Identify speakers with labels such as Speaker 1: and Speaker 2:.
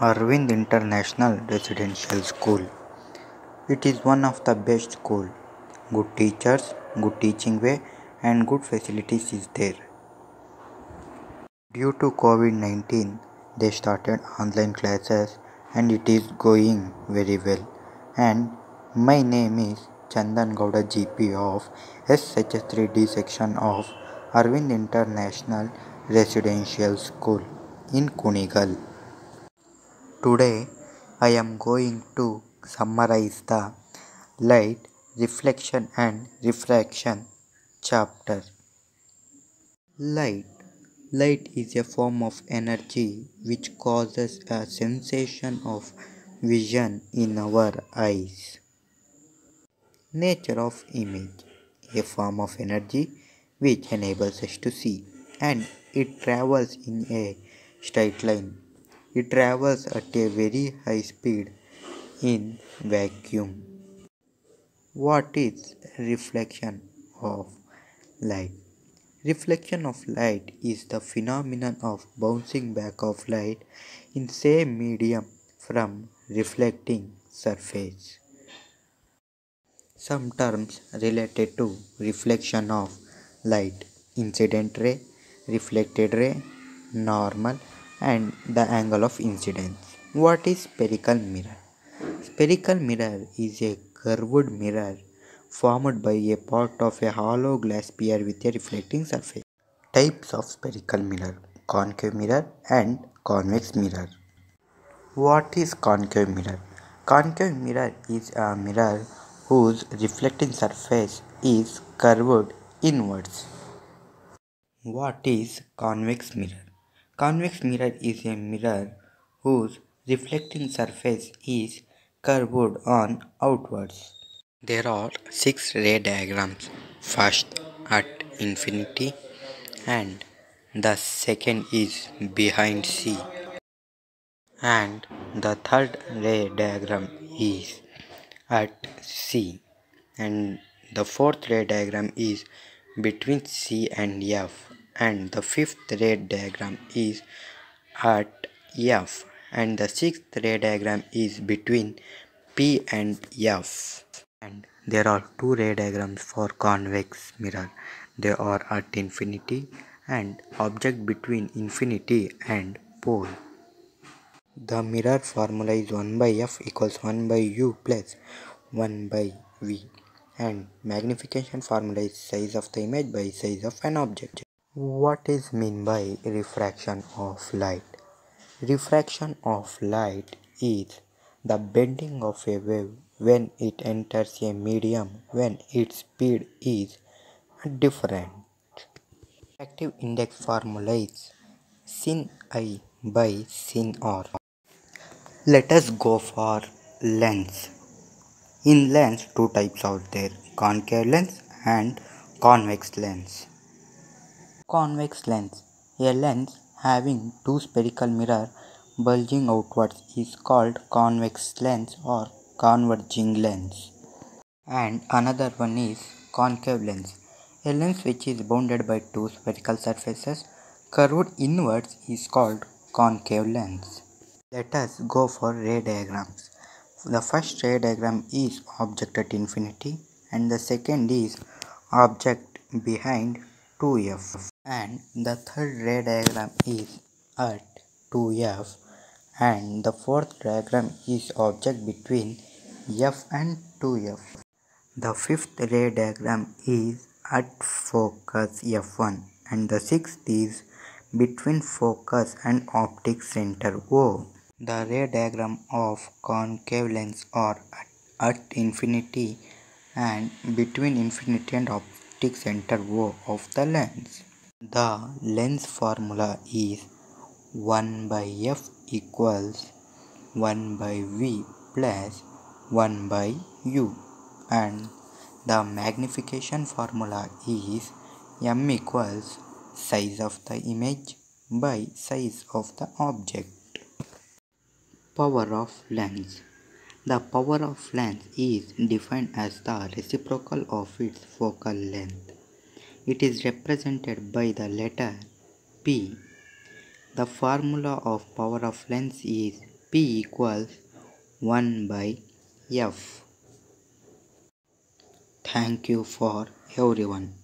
Speaker 1: Arvind International Residential School. It is one of the best school. Good teachers, good teaching way and good facilities is there. Due to COVID-19, they started online classes and it is going very well. And my name is Chandan Gowda GP of SH3D section of Arvind International Residential School in Kunigal. Today I am going to summarize the light, reflection and refraction chapter. Light. Light is a form of energy which causes a sensation of vision in our eyes. Nature of image. A form of energy which enables us to see, and it travels in a straight line. It travels at a very high speed in vacuum. What is reflection of light? Reflection of light is the phenomenon of bouncing back of light in same medium from reflecting surface. Some terms related to reflection of light: incident ray, reflected ray, normal, and the angle of incidence. What is spherical mirror? Spherical mirror is a curved mirror formed by a part of a hollow glass sphere with a reflecting surface. Types of spherical mirror: concave mirror and convex mirror. What is concave mirror? Concave mirror is a mirror whose reflecting surface is curved inwards. What is convex mirror? Convex mirror is a mirror whose reflecting surface is curved on outwards. There are 6 ray diagrams. First at infinity, and the second is behind C, and the third ray diagram is at C, and the fourth ray diagram is between C and F, and the fifth ray diagram is at F, and the sixth ray diagram is between P and F. And there are 2 ray diagrams for convex mirror. They are at infinity and object between infinity and pole. The mirror formula is 1 by f equals 1 by u plus 1 by v, and magnification formula is size of the image by size of an object. What is mean by refraction of light? Refraction of light is the bending of a wave when it enters a medium when its speed is different. Refractive index formula is sin I by sin r. Let us go for lens. In lens, 2 types out there: concave lens and convex lens. Convex lens. A lens having 2 spherical mirrors bulging outwards is called convex lens or converging lens. And another one is concave lens. A lens which is bounded by 2 spherical surfaces curved inwards is called concave lens. Let us go for ray diagrams. The first ray diagram is object at infinity, and the second is object behind 2f, and the third ray diagram is at 2f, and the fourth diagram is object between f and 2f. The fifth ray diagram is at focus f1, and the sixth is between focus and optic center O. The ray diagram of concave lens are at infinity and between infinity and optic center O of the lens. The lens formula is 1 by f equals 1 by v plus 1 by u, and the magnification formula is m equals size of the image by size of the object. Power of lens. The power of lens is defined as the reciprocal of its focal length. It is represented by the letter P. The formula of power of lens is P equals 1 by F. Thank you for everyone.